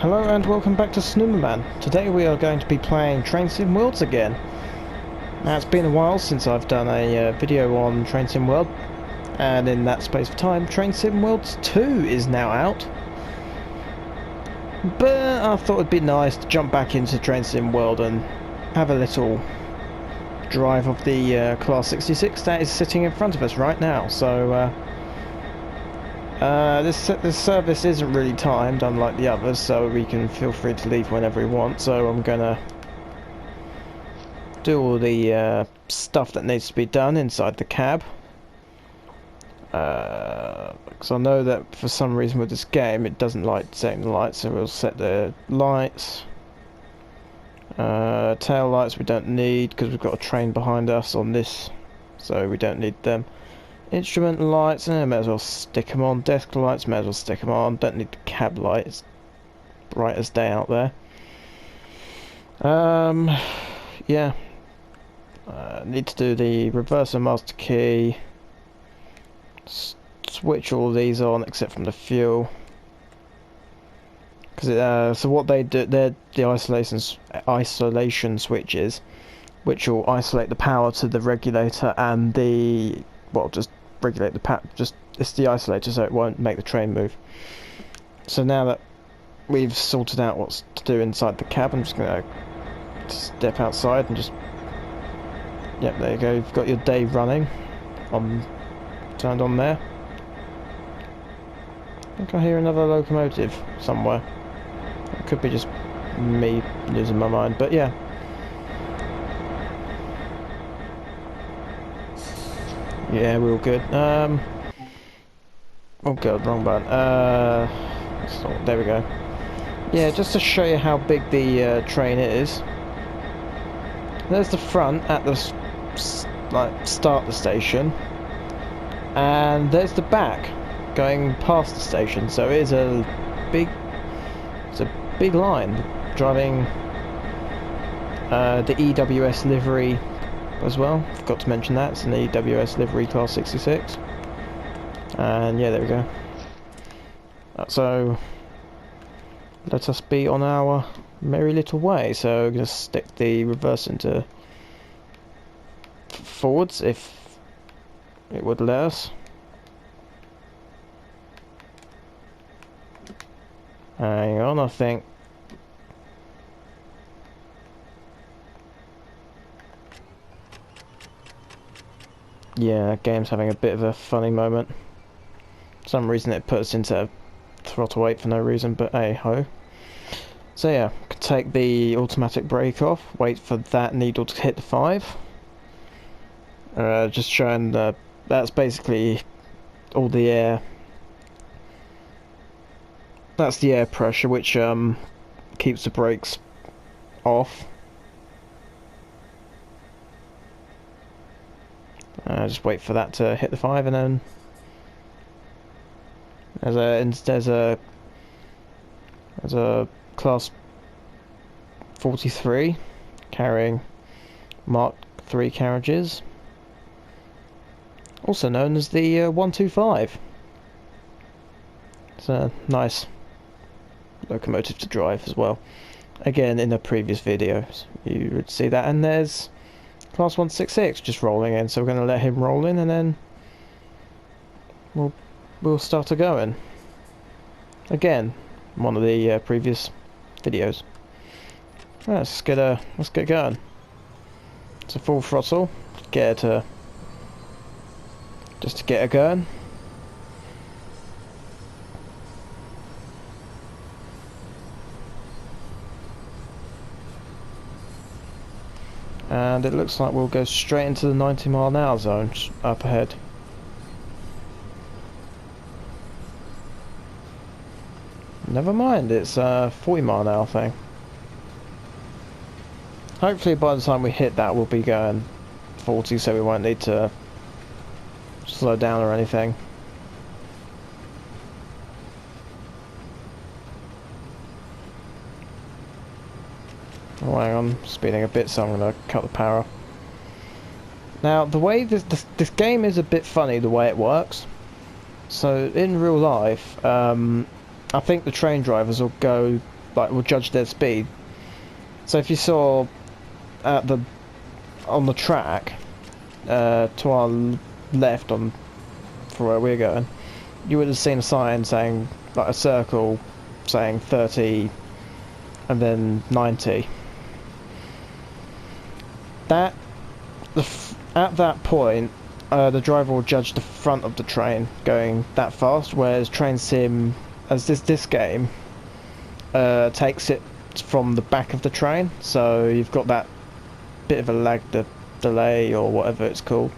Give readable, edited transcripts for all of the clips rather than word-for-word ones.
Hello and welcome back to Snowman. Today we are going to be playing Train Sim Worlds again. Now it's been a while since I've done a video on Train Sim World, and in that space of time Train Sim Worlds 2 is now out. But I thought it'd be nice to jump back into Train Sim World and have a little drive of the Class 66 that is sitting in front of us right now. So this service isn't really timed, unlike the others, so we can feel free to leave whenever we want. So I'm gonna do all the stuff that needs to be done inside the cab, because I know that for some reason with this game it doesn't like setting the lights, so we'll set the lights. Tail lights we don't need because we've got a train behind us on this, so we don't need them. Instrument lights, may as well stick them on. Desk lights, may as well stick them on. Don't need the cab light, it's bright as day out there. Yeah. Need to do the reverser master key. Switch all these on except from the fuel. Because so what they do, they're the isolation switches, which will isolate the power to the regulator and the, well, just regulate the power. Just it's the isolator, so it won't make the train move. So now that we've sorted out what's to do inside the cab, I'm just gonna step outside and just, yep, there you go. You've got your day running on, turned on there. I think I hear another locomotive somewhere. It could be just me losing my mind, but yeah. Yeah, we're all good. Oh god, wrong button. There we go. Yeah, just to show you how big the train is. There's the front at the start the station, and there's the back going past the station. So it is a big line driving the EWS livery as well. Forgot to mention that it's an EWS livery Class 66. And yeah, there we go. So let us be on our merry little way. So we're going to stick the reverse into forwards if it would let us. Hang on, I think. Yeah, that game's having a bit of a funny moment. For some reason it puts us into throttle 8 for no reason, but hey ho. So yeah, could take the automatic brake off, wait for that needle to hit the 5. Just showing that's basically all the air. That's the air pressure which keeps the brakes off. Just wait for that to hit the 5, and then there's a class 43 carrying Mark III carriages, also known as the 125. It's a nice locomotive to drive as well. Again, in the previous videos you would see that, and there's Class 166 just rolling in, so we're going to let him roll in, and then we'll start a going. Again, one of the previous videos. Right, let's get going. It's a full throttle, just to get her going. And it looks like we'll go straight into the 90-mile-an-hour zone up ahead. Never mind, it's a 40-mile-an-hour thing. Hopefully by the time we hit that we'll be going 40, so we won't need to slow down or anything. Oh, hang on, speeding a bit, so I'm going to cut the power. Now, the way this game is a bit funny, the way it works. So, in real life, I think the train drivers will go like will judge their speed. So if you saw at the on the track to our left on for where we're going, you would have seen a sign saying, like a circle saying 30 and then 90. That at that point the driver will judge the front of the train going that fast, whereas Train Sim, as this game takes it from the back of the train, so you've got that bit of a lag, delay or whatever it's called.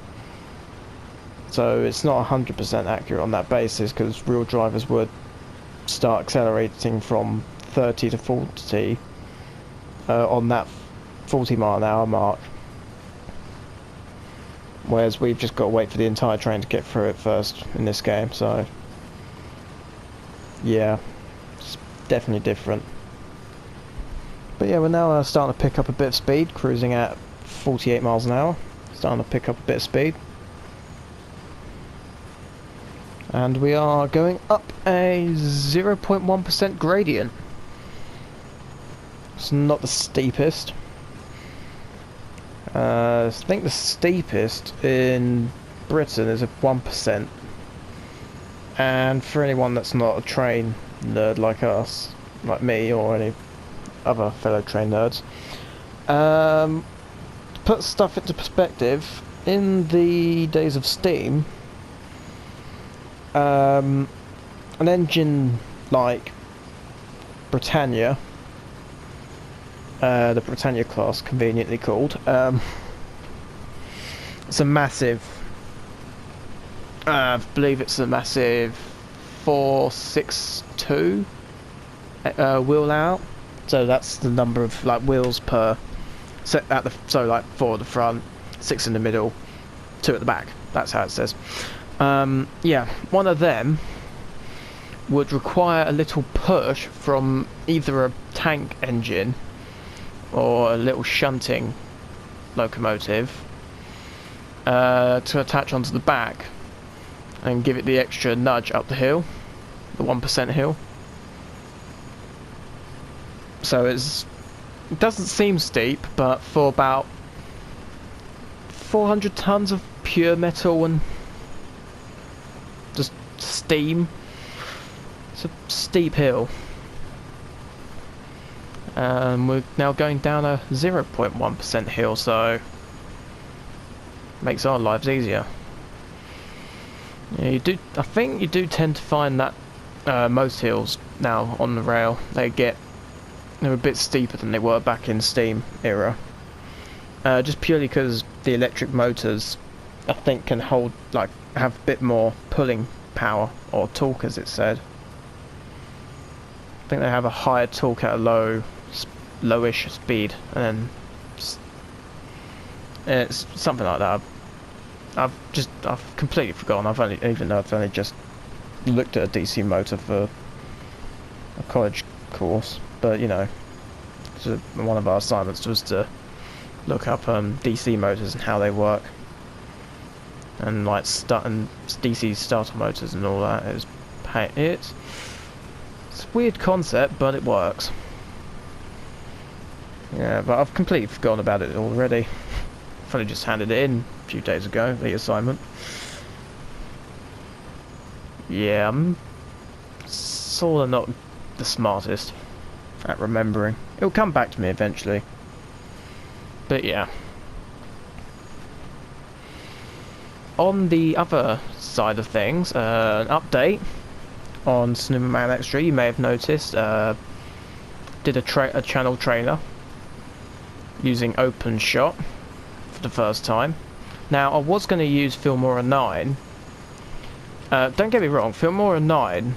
So it's not 100% accurate on that basis, because real drivers would start accelerating from 30 to 40 on that 40-mile-an-hour mark. Whereas we've just got to wait for the entire train to get through it first in this game, so yeah, it's definitely different. But yeah, we're now starting to pick up a bit of speed, cruising at 48 miles an hour, starting to pick up a bit of speed. And we are going up a 0.1% gradient. It's not the steepest. I think the steepest in Britain is a 1%. And for anyone that's not a train nerd like us, like me or any other fellow train nerds, to put stuff into perspective, in the days of steam, an engine like Britannia, the Britannia class, conveniently called, it's a massive, I believe it's a massive 462 wheel out. So that's the number of like wheels per set at the, so like 4 at the front, 6 in the middle, 2 at the back. That's how it says. Yeah, one of them would require a little push from either a tank engine or a little shunting locomotive to attach onto the back and give it the extra nudge up the hill, the 1% hill. So it doesn't seem steep, but for about 400 tons of pure metal and just steam, it's a steep hill. We're now going down a 0.1% hill, so makes our lives easier. Yeah, I think you do tend to find that most hills now on the rail, they're a bit steeper than they were back in Steam era. Just purely because the electric motors, I think, can hold, like, have a bit more pulling power, or torque as it said. I think they have a higher torque at a lowish speed, and then it's something like that. I've completely forgotten. Even though I've only just looked at a DC motor for a college course, but you know, so one of our assignments was to look up DC motors and how they work, and like DC starter motors and all that. It's a weird concept, but it works. Yeah, but I've completely forgotten about it already. I've only just handed it in a few days ago, the assignment. Yeah, I'm sort of not the smartest at remembering. It'll come back to me eventually. But yeah. On the other side of things, an update on Snowman Extra, you may have noticed, did a channel trailer using OpenShot for the first time. Now, I was going to use Filmora 9. Don't get me wrong, Filmora 9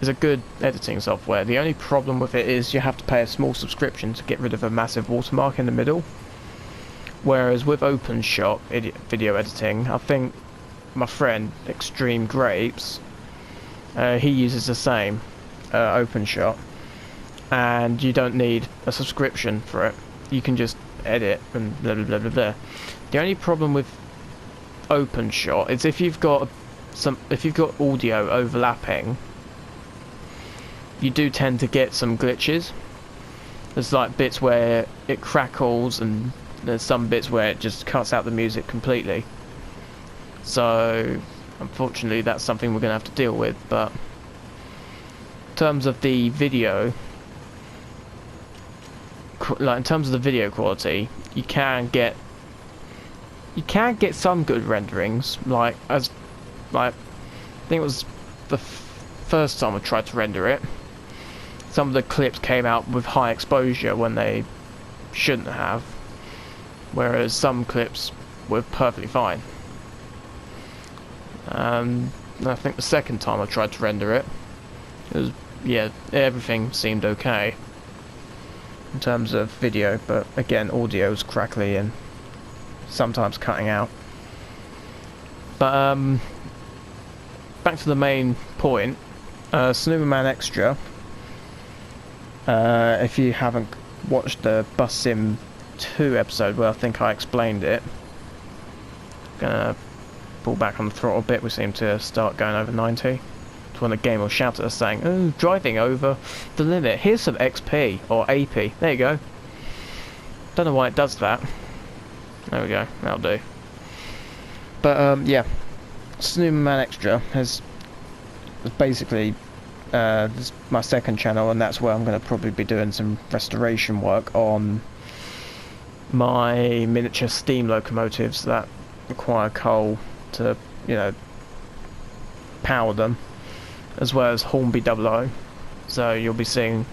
is a good editing software. The only problem with it is you have to pay a small subscription to get rid of a massive watermark in the middle. Whereas with OpenShot video editing, I think my friend Extreme Grapes, he uses the same OpenShot, and you don't need a subscription for it. You can just edit and blah blah blah blah blah. The only problem with OpenShot is if you've got audio overlapping, you do tend to get some glitches. There's like bits where it crackles, and there's some bits where it just cuts out the music completely. So unfortunately that's something we're going to have to deal with. But in terms of the video, in terms of the video quality, you can get some good renderings. I think it was the first time I tried to render it, some of the clips came out with high exposure when they shouldn't have, whereas some clips were perfectly fine. And I think the second time I tried to render it, yeah, everything seemed okay in terms of video, but again, audio was crackly and sometimes cutting out. But back to the main point, Snowman Extra. If you haven't watched the Bus Sim 2 episode where I think I explained it, gonna pull back on the throttle a bit. We seem to start going over 90. It's when the game will shout at us saying, "Oh, driving over the limit. Here's some XP or AP." There you go. Don't know why it does that. There we go. That'll do. But yeah, Snowman Extra is basically this is my second channel, and that's where I'm going to probably be doing some restoration work on my miniature steam locomotives that require coal to, you know, power them, as well as Hornby 00. So you'll be seeing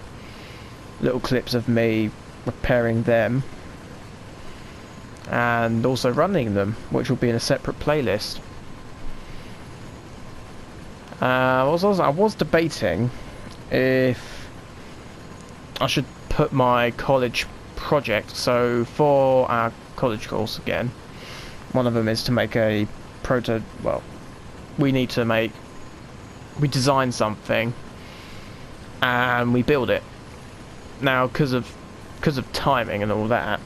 little clips of me repairing them and also running them, which will be in a separate playlist. I was debating if I should put my college project, so for our college course again, one of them is to make a we design something and we build it. Now, because of timing and all that,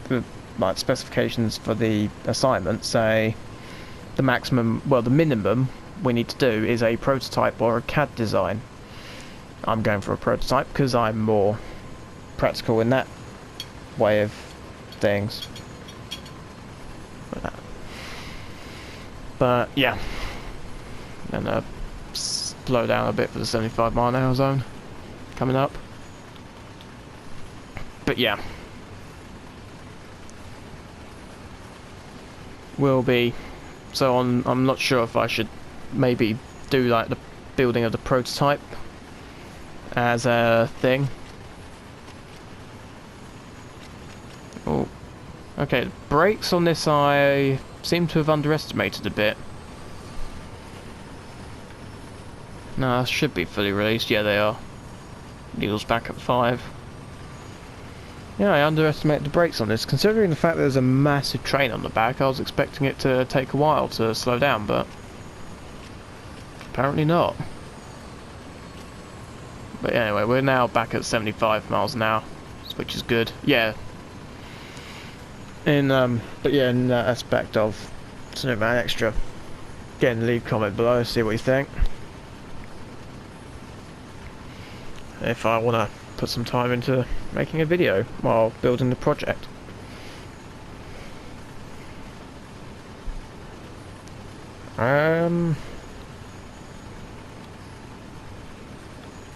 the like specifications for the assignment say the minimum we need to do is a prototype or a CAD design. I'm going for a prototype because I'm more practical in that way of things. But yeah, and slow down a bit for the 75-mile-an-hour zone coming up. But yeah, will be. So I'm not sure if I should maybe do like the building of the prototype as a thing. Oh, okay. The brakes on this I seem to have underestimated a bit. No, should be fully released. Yeah, they are. Needles back at 5. Yeah, I underestimated the brakes on this. Considering the fact there's a massive train on the back, I was expecting it to take a while to slow down, but apparently not. But anyway, we're now back at 75 miles an hour, which is good. Yeah. But yeah, in that aspect of Snowman Extra, again, leave a comment below, see what you think. If I want to put some time into making a video while building the project.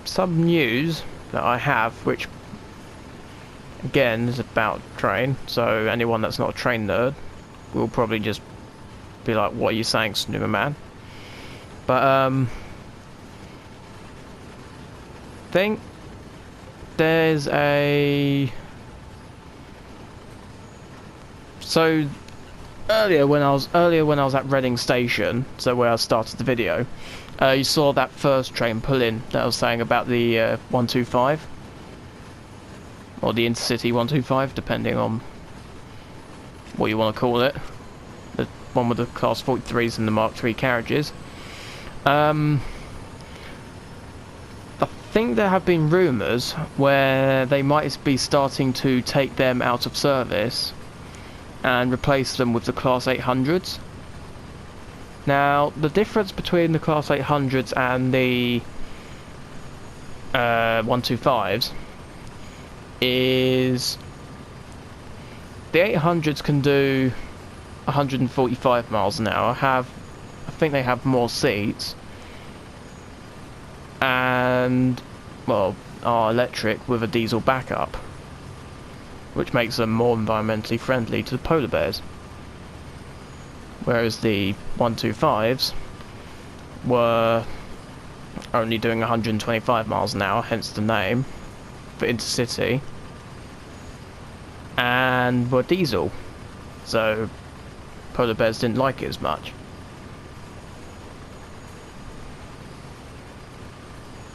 Some news that I have, which again is about train, so anyone that's not a train nerd will probably just be like, what are you saying, Snoomerman? But think there's a earlier when I was at Reading Station, so where I started the video, you saw that first train pull in that I was saying about the 125 or the Intercity 125, depending on what you want to call it, the one with the Class 43s and the Mark III carriages. I think there have been rumours where they might be starting to take them out of service and replace them with the Class 800s. Now, the difference between the Class 800s and the 125s is the 800s can do 145 miles an hour. I think they have more seats, and well, are electric with a diesel backup, which makes them more environmentally friendly to the polar bears. Whereas the 125s were only doing 125 miles an hour, hence the name, for intercity, and were diesel, so polar bears didn't like it as much.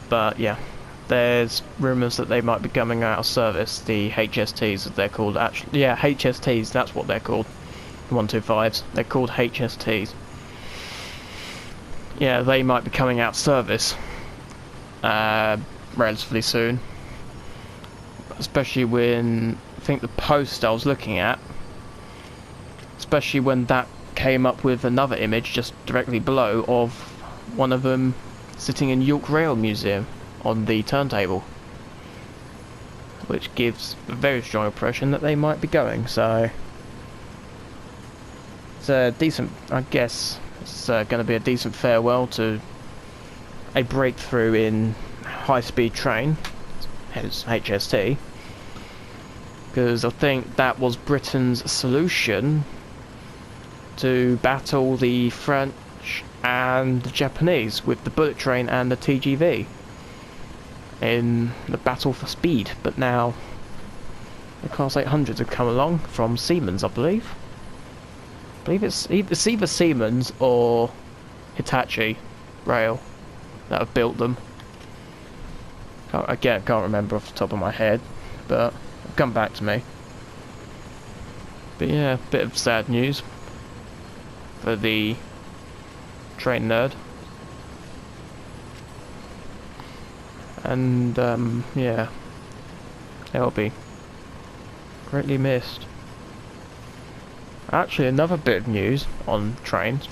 But yeah, there's rumours that they might be coming out of service, the HSTs as they're called. Actually, yeah, HSTs, that's what they're called. The 125s, they're called HSTs. Yeah, they might be coming out of service relatively soon. Especially when, I think the post I was looking at, especially when that came up with another image just directly below of one of them sitting in York Rail Museum on the turntable, which gives a very strong impression that they might be going. So it's a decent, I guess it's going to be a decent farewell to a breakthrough in high-speed train, hence HST, because I think that was Britain's solution to battle the French and the Japanese with the bullet train and the TGV in the battle for speed. But now the Class 800s have come along from Siemens, I believe. It's either Siemens or Hitachi Rail that have built them. Again, I can't remember off the top of my head, but it'll come back to me. But yeah, bit of sad news for the train nerd. And yeah, they'll be greatly missed. Actually, another bit of news on trains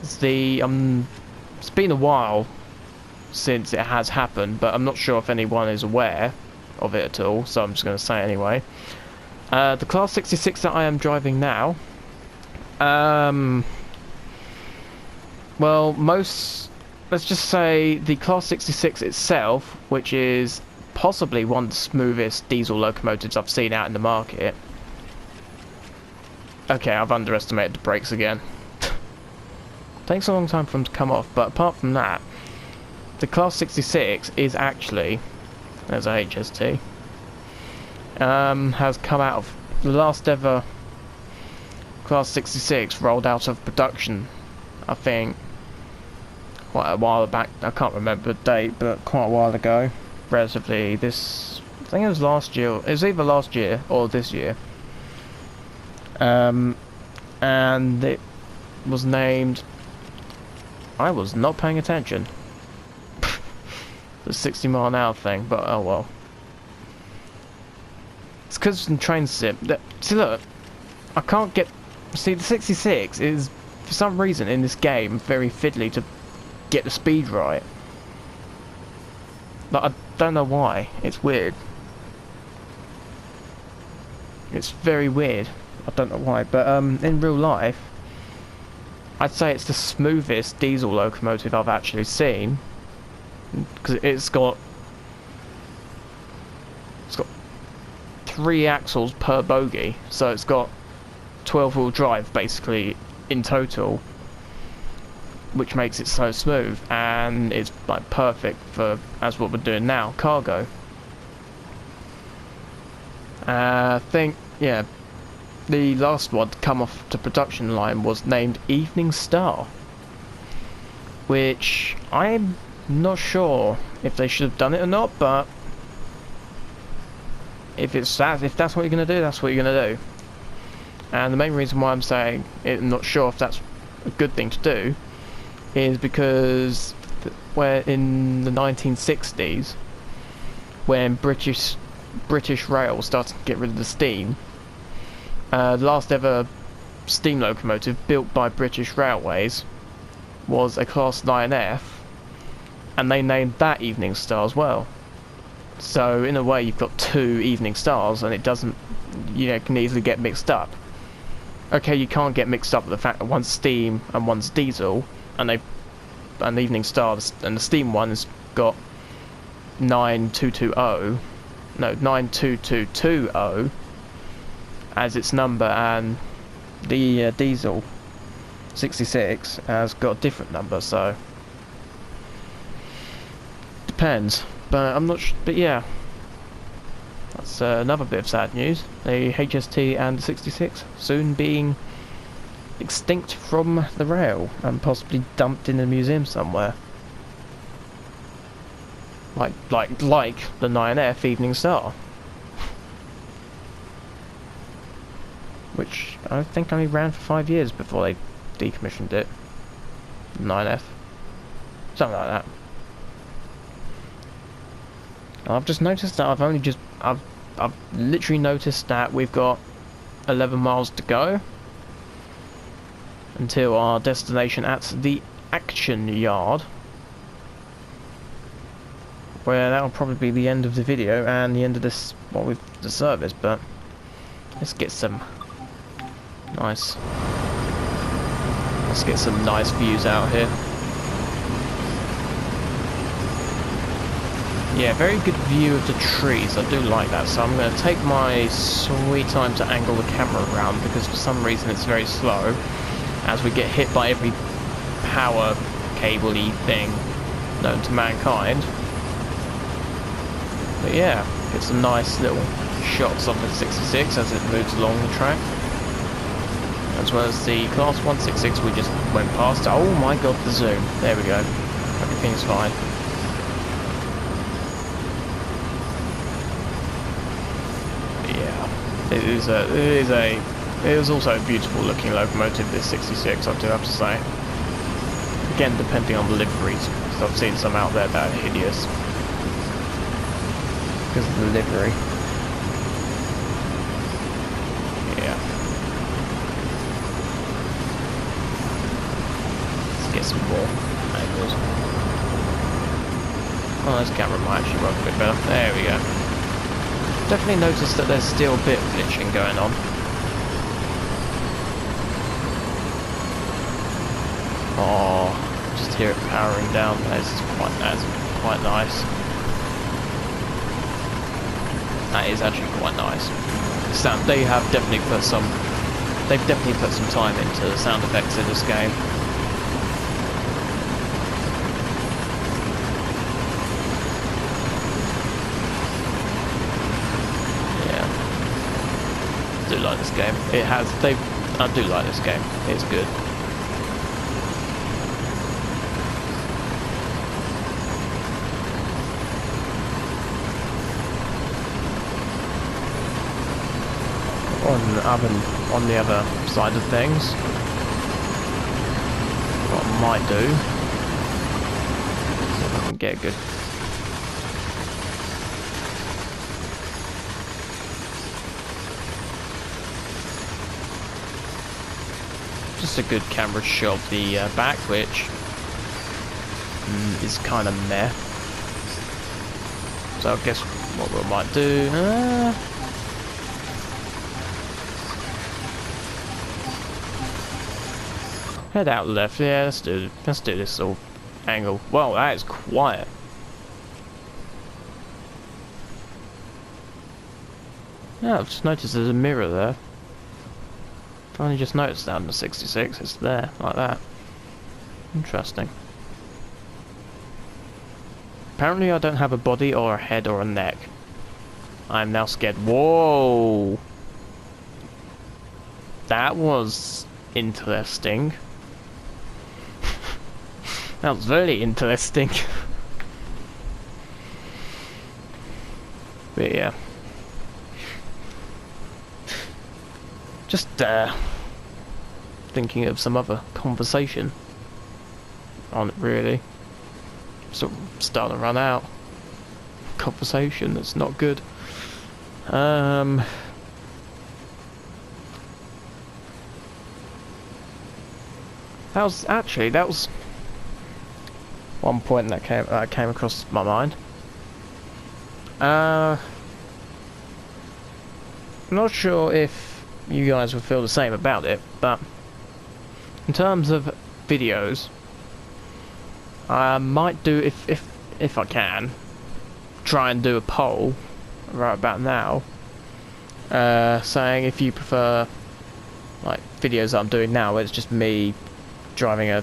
is it's been a while since it has happened, but I'm not sure if anyone is aware of it at all, so I'm just going to say it anyway. The Class 66 that I am driving now, well, let's just say the Class 66 itself, which is possibly one of the smoothest diesel locomotives I've seen out in the market. Okay, I've underestimated the brakes again. Takes a long time for them to come off, but apart from that, the Class 66 is actually, as a HST, has come out of the last ever Class 66 rolled out of production, I think, quite a while back. I can't remember the date, but quite a while ago. Relatively, I think it was last year. It was either last year or this year. And it was named, I was not paying attention, the 60 mile an hour thing, but oh well. It's because in train sim, see look, I can't get, see the 66 is, for some reason in this game, very fiddly to get the speed right. But I don't know why, it's weird. It's very weird. I don't know why, but in real life, I'd say it's the smoothest diesel locomotive I've actually seen, because it's got 3 axles per bogie, so it's got 12-wheel drive basically in total, which makes it so smooth, and it's like perfect for, as what we're doing now, cargo. I think, yeah, the last one to come off the production line was named Evening Star, which I'm not sure if they should have done it or not, but if that's what you're going to do, that's what you're going to do. And the main reason why I'm saying I'm not sure if that's a good thing to do is because where in the 1960s, when British Rail started to get rid of the steam, the last ever steam locomotive built by British Railways was a Class 9F, and they named that Evening Star as well. So in a way, you've got two Evening Stars, and it doesn't, you know, can easily get mixed up. Okay, you can't get mixed up with the fact that one's steam and one's diesel, and the Evening Star and the steam one's got 9220, no 92220 as its number, and the diesel 66 has got a different number. So depends, but I'm not but yeah, that's another bit of sad news. The HST and the 66 soon being extinct from the rail and possibly dumped in a museum somewhere, like the 9F Evening Star, which I think only ran for 5 years before they decommissioned it. 9F, something like that. And I've just noticed that I've literally noticed that we've got 11 miles to go until our destination at the Action Yard, where that'll probably be the end of the video and the end of this, the service. But let's get some nice views out here. Yeah, very good view of the trees. I do like that. So I'm going to take my sweet time to angle the camera around, because for some reason it's very slow as we get hit by every power cable-y thing known to mankind. But yeah, get some nice little shots of the 66 as it moves along the track, as well as the Class 166 we just went past. Oh my god, the zoom. There we go. Everything's fine. It is also a beautiful looking locomotive, this 66, I do have to say. Again, depending on the liveries, because I've seen some out there that are hideous because of the livery. Yeah. Let's get some more angles. Oh, this camera might actually work a bit better. There we go. Definitely noticed that there's still a bit of glitching going on. Oh, just hear it powering down. That's quite nice. That is actually quite nice. They've definitely put some time into the sound effects in this game. I do like this game. I do like this game. It's good. On the other side of things, what I might do, see if I can get a good. Just a good camera shot of the back, which is kind of meh. So I guess what we might do, head out left. Yeah, let's do this little angle. Well, that is quiet. Yeah, I've just noticed there's a mirror there. I only just noticed that on the 66. It's there, like that. Interesting. Apparently I don't have a body or a head or a neck. I'm now scared. Whoa! That was interesting. That was very interesting. But yeah. Just thinking of some other conversation on it, really. Sort of starting to run out. Conversation that's not good. That was one point that came across my mind. I'm not sure if you guys will feel the same about it, but in terms of videos, I might do, if I can, try and do a poll right about now, saying if you prefer like videos that I'm doing now where it's just me driving a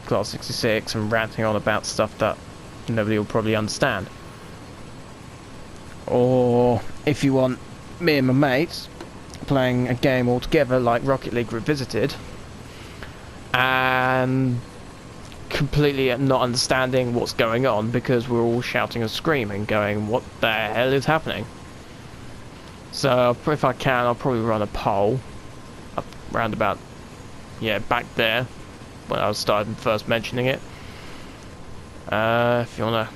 Class 66 and ranting on about stuff that nobody will probably understand, or if you want me and my mates playing a game all together like Rocket League Revisited and completely not understanding what's going on because we're all shouting and screaming going, what the hell is happening? So if I can, I'll probably run a poll up round about, yeah, back there when I started first mentioning it. If you wanna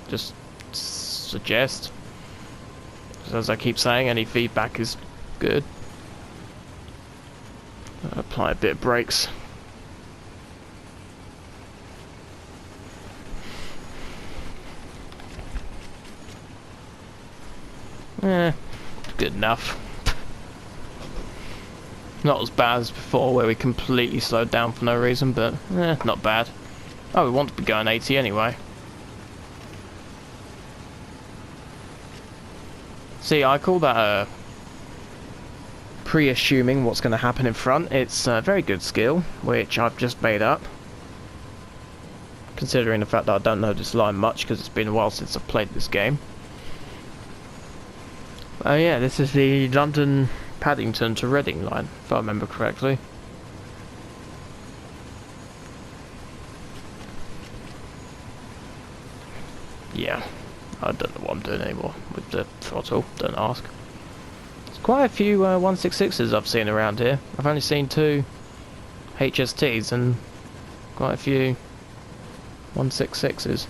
just suggest, as I keep saying, any feedback is good. Apply a bit of brakes. Good enough. Not as bad as before where we completely slowed down for no reason, but not bad. Oh, we want to be going 80 anyway. See, I call that pre-assuming what's going to happen in front. It's a very good skill, which I've just made up. Considering the fact that I don't know this line much because it's been a while since I've played this game. Oh yeah, this is the London Paddington to Reading line, if I remember correctly. Yeah, I don't know what I'm doing anymore with the throttle, don't ask. There's quite a few 166s I've seen around here. I've only seen 2 HSTs and quite a few 166s.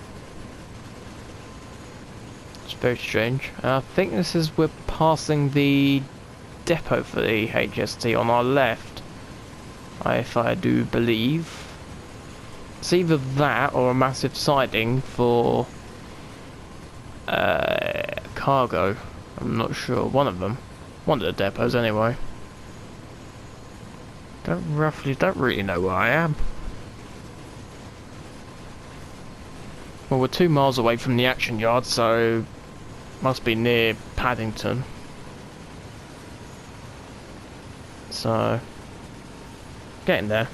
It's very strange. I think this is, we're passing the depot for the HST on our left, if I do believe. It's either that or a massive siding for cargo. I'm not sure. One of them. One of the depots anyway. Don't really know where I am. Well, we're 2 miles away from the action yard, so must be near Paddington. So, getting there.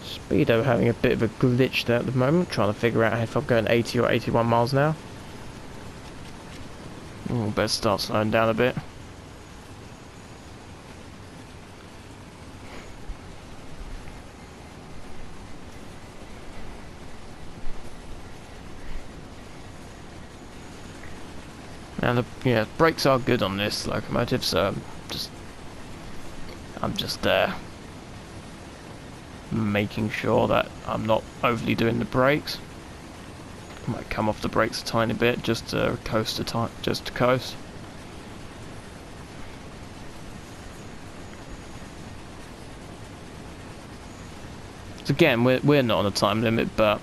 Speedo having a bit of a glitch there at the moment, trying to figure out if I'm going 80 or 81 miles now. Oh, better start slowing down a bit. And yeah, brakes are good on this locomotive, so I'm just making sure that I'm not overly doing the brakes. I might come off the brakes a tiny bit just to coast just to coast. So again, we're not on a time limit, but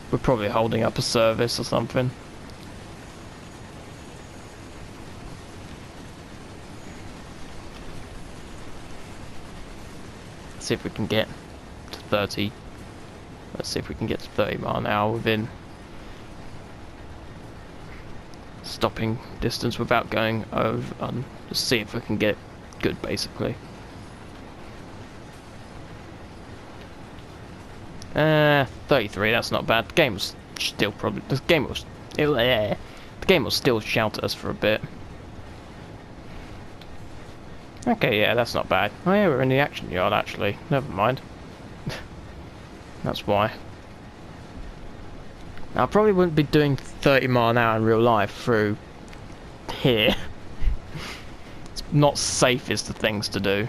we're probably holding up a service or something. See if we can get to 30. Let's see if we can get to 30 mile an hour within stopping distance without going over. Just see if we can get good, basically. 33. That's not bad. The game was still probably the game will still shout at us for a bit. Okay, yeah, that's not bad. Oh yeah, we're in the action yard actually. Never mind. That's why. Now, I probably wouldn't be doing 30 mile an hour in real life through here. It's not safest of things to do.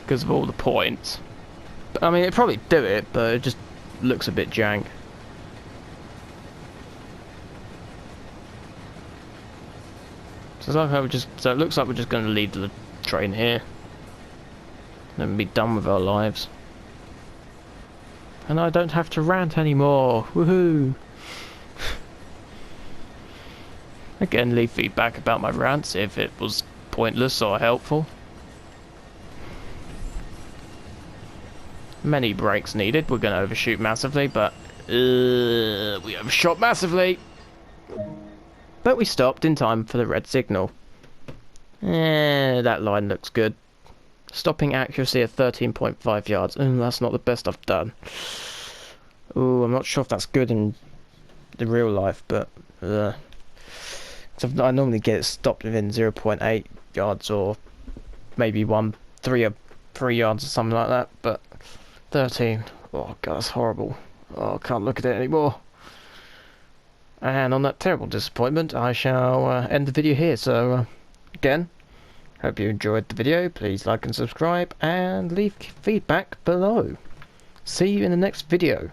Because of all the points. But, I mean, it'd probably do it, but it just looks a bit jank. So it looks like we're just going to leave the train here. Then be done with our lives. And I don't have to rant anymore. Woohoo! Again, leave feedback about my rants if it was pointless or helpful. Many breaks needed. We're going to overshoot massively, but we overshot massively. But we stopped in time for the red signal. That line looks good. Stopping accuracy at 13.5 yards. That's not the best I've done. Ooh, I'm not sure if that's good in the real life, but I normally get it stopped within 0.8 yards or maybe 3 yards or something like that, but 13. Oh god, that's horrible. Oh, I can't look at it anymore. And on that terrible disappointment, I shall end the video here. So, again, hope you enjoyed the video. Please like and subscribe, and leave feedback below. See you in the next video.